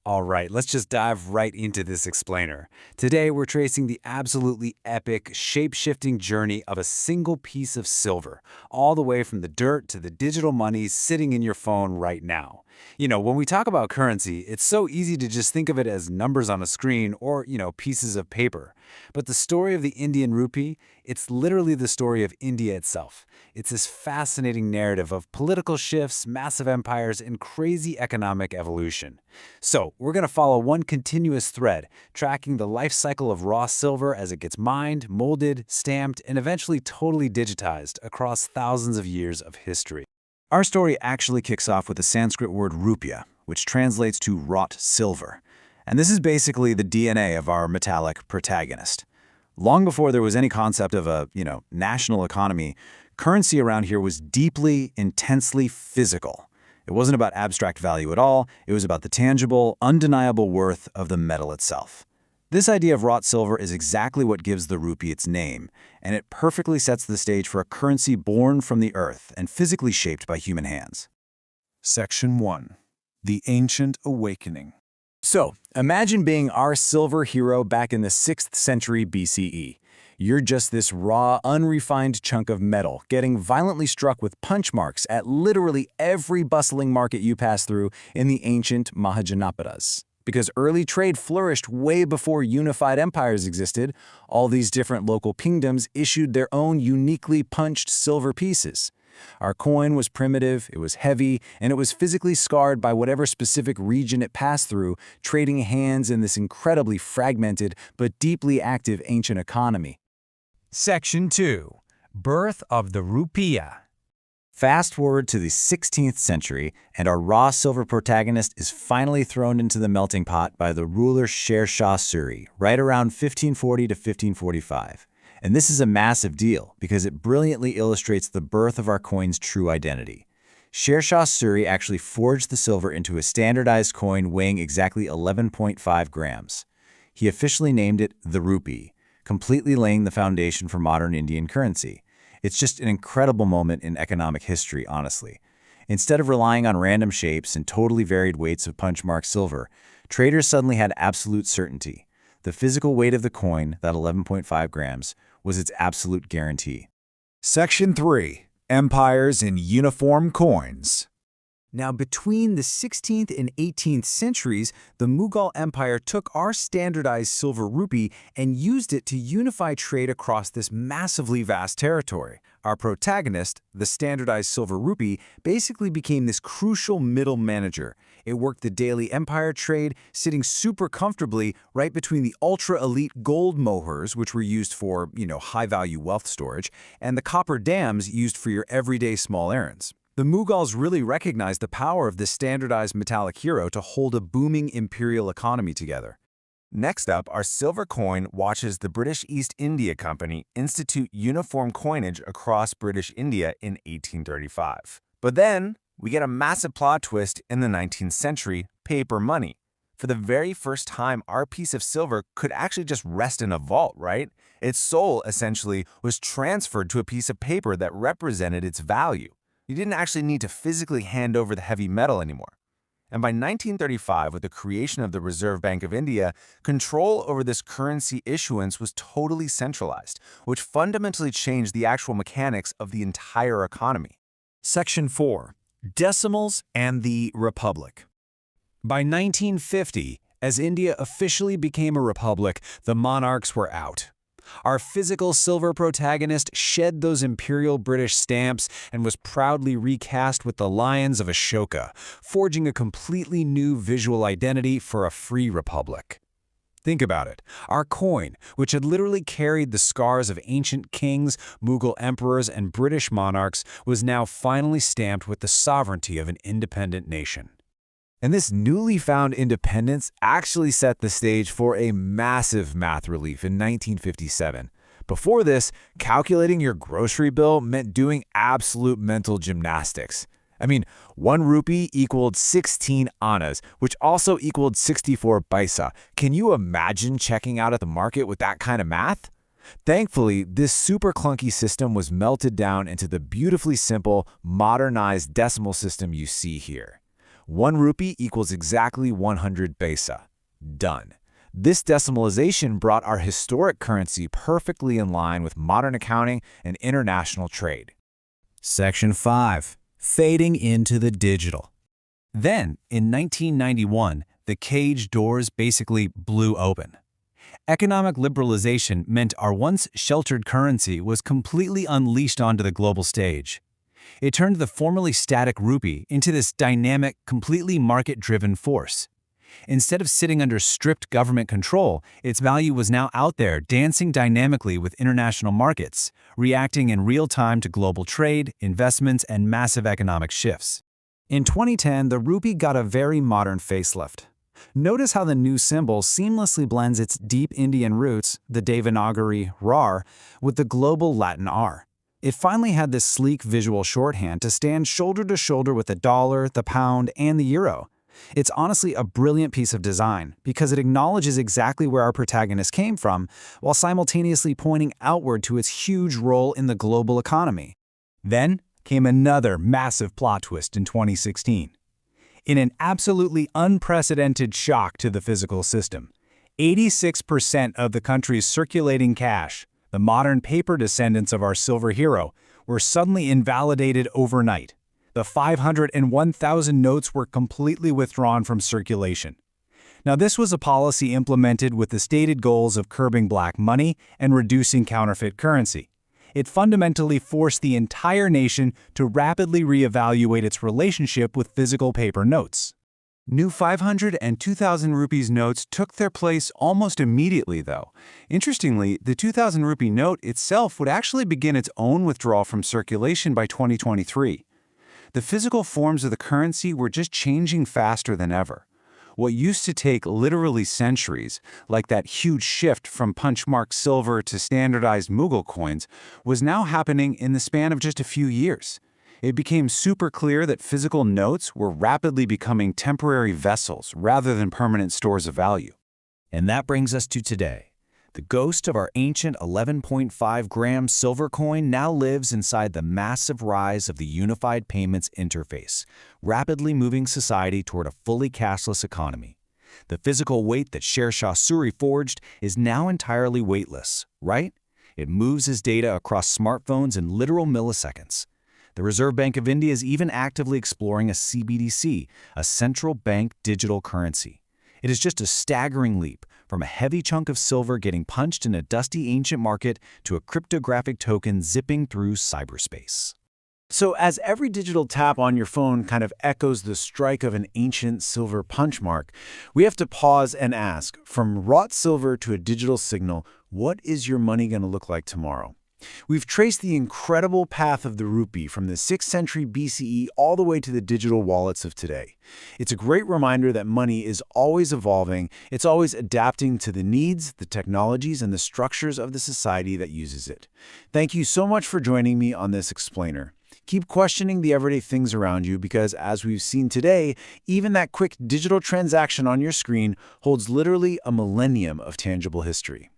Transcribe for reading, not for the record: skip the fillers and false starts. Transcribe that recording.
All right, let's just dive right into this explainer. Today, we're tracing the absolutely epic, shape-shifting journey of a single piece of silver, all the way from the dirt to the digital money sitting in your phone right now. When we talk about currency, it's so easy to just think of it as numbers on a screen or, pieces of paper. But the story of the Indian rupee, it's literally the story of India itself. It's this fascinating narrative of political shifts, massive empires, and crazy economic evolution. So, we're going to follow one continuous thread, tracking the life cycle of raw silver as it gets mined, molded, stamped, and eventually totally digitized across thousands of years of history. Our story actually kicks off with the Sanskrit word rupya, which translates to wrought silver. And this is basically the DNA of our metallic protagonist. Long before there was any concept of a, national economy, currency around here was deeply, intensely physical. It wasn't about abstract value at all. It was about the tangible, undeniable worth of the metal itself. This idea of wrought silver is exactly what gives the rupee its name, and it perfectly sets the stage for a currency born from the earth and physically shaped by human hands. Section 1. The Ancient Awakening. So, imagine being our silver hero back in the 6th century BCE. You're just this raw, unrefined chunk of metal, getting violently struck with punch marks at literally every bustling market you pass through in the ancient Mahajanapadas. Because early trade flourished way before unified empires existed, all these different local kingdoms issued their own uniquely punched silver pieces. Our coin was primitive, it was heavy, and it was physically scarred by whatever specific region it passed through, trading hands in this incredibly fragmented but deeply active ancient economy. Section 2. Birth of the Rupya. Fast forward to the 16th century, and our raw silver protagonist is finally thrown into the melting pot by the ruler Sher Shah Suri, right around 1540 to 1545. And this is a massive deal, because it brilliantly illustrates the birth of our coin's true identity. Sher Shah Suri actually forged the silver into a standardized coin weighing exactly 11.5 grams. He officially named it the rupee, completely laying the foundation for modern Indian currency. It's just an incredible moment in economic history, honestly. Instead of relying on random shapes and totally varied weights of punch-marked silver, traders suddenly had absolute certainty. The physical weight of the coin, that 11.5 grams, was its absolute guarantee. Section 3. Empires in Uniform Coins. Now, between the 16th and 18th centuries, the Mughal Empire took our standardized silver rupee and used it to unify trade across this massively vast territory. Our protagonist, the standardized silver rupee, basically became this crucial middle manager. It worked the daily empire trade, sitting super comfortably right between the ultra-elite gold mohurs, which were used for, high-value wealth storage, and the copper dams used for your everyday small errands. The Mughals really recognized the power of this standardized metallic hero to hold a booming imperial economy together. Next up, our silver coin watches the British East India Company institute uniform coinage across British India in 1835. But then, we get a massive plot twist in the 19th century, paper money. For the very first time, our piece of silver could actually just rest in a vault, right? Its soul, essentially, was transferred to a piece of paper that represented its value. You didn't actually need to physically hand over the heavy metal anymore. And by 1935, with the creation of the Reserve Bank of India, control over this currency issuance was totally centralized, which fundamentally changed the actual mechanics of the entire economy. Section 4. Decimals and the Republic. By 1950, as India officially became a republic, the monarchs were out. Our physical silver protagonist shed those imperial British stamps and was proudly recast with the lions of Ashoka, forging a completely new visual identity for a free republic. Think about it. Our coin, which had literally carried the scars of ancient kings, Mughal emperors, and British monarchs, was now finally stamped with the sovereignty of an independent nation. And this newly found independence actually set the stage for a massive math relief in 1957. Before this, calculating your grocery bill meant doing absolute mental gymnastics. I mean, 1 rupee equaled 16 annas, which also equaled 64 paisa. Can you imagine checking out at the market with that kind of math? Thankfully, this super clunky system was melted down into the beautifully simple, modernized decimal system you see here. 1 rupee equals exactly 100 paisa. Done. This decimalisation brought our historic currency perfectly in line with modern accounting and international trade. Section 5. Fading into the digital. Then, in 1991, the cage doors basically blew open. Economic liberalization meant our once sheltered currency was completely unleashed onto the global stage. It turned the formerly static rupee into this dynamic, completely market-driven force. Instead of sitting under strict government control, its value was now out there dancing dynamically with international markets, reacting in real time to global trade, investments, and massive economic shifts. In 2010, the rupee got a very modern facelift. Notice how the new symbol seamlessly blends its deep Indian roots, the Devanagari RAR, with the global Latin R. It finally had this sleek visual shorthand to stand shoulder to shoulder with the dollar, the pound, and the euro. It's honestly a brilliant piece of design because it acknowledges exactly where our protagonist came from while simultaneously pointing outward to its huge role in the global economy. Then came another massive plot twist in 2016. In an absolutely unprecedented shock to the physical system, 86% of the country's circulating cash, the modern paper descendants of our silver hero, were suddenly invalidated overnight. The 500 and 1,000 notes were completely withdrawn from circulation. Now, this was a policy implemented with the stated goals of curbing black money and reducing counterfeit currency. It fundamentally forced the entire nation to rapidly reevaluate its relationship with physical paper notes. New 500 and 2,000 rupees notes took their place almost immediately, though. Interestingly, the 2,000 rupee note itself would actually begin its own withdrawal from circulation by 2023. The physical forms of the currency were just changing faster than ever. What used to take literally centuries, like that huge shift from punchmark silver to standardized Mughal coins, was now happening in the span of just a few years. It became super clear that physical notes were rapidly becoming temporary vessels rather than permanent stores of value. And that brings us to today. The ghost of our ancient 11.5-gram silver coin now lives inside the massive rise of the unified payments interface, rapidly moving society toward a fully cashless economy. The physical weight that Sher Shah Suri forged is now entirely weightless, right? It moves his data across smartphones in literal milliseconds. The Reserve Bank of India is even actively exploring a CBDC, a central bank digital currency. It is just a staggering leap from a heavy chunk of silver getting punched in a dusty ancient market to a cryptographic token zipping through cyberspace. So as every digital tap on your phone kind of echoes the strike of an ancient silver punch mark, we have to pause and ask, from wrought silver to a digital signal, what is your money going to look like tomorrow? We've traced the incredible path of the rupee from the 6th century BCE all the way to the digital wallets of today. It's a great reminder that money is always evolving, it's always adapting to the needs, the technologies, and the structures of the society that uses it. Thank you so much for joining me on this explainer. Keep questioning the everyday things around you because, as we've seen today, even that quick digital transaction on your screen holds literally a millennium of tangible history.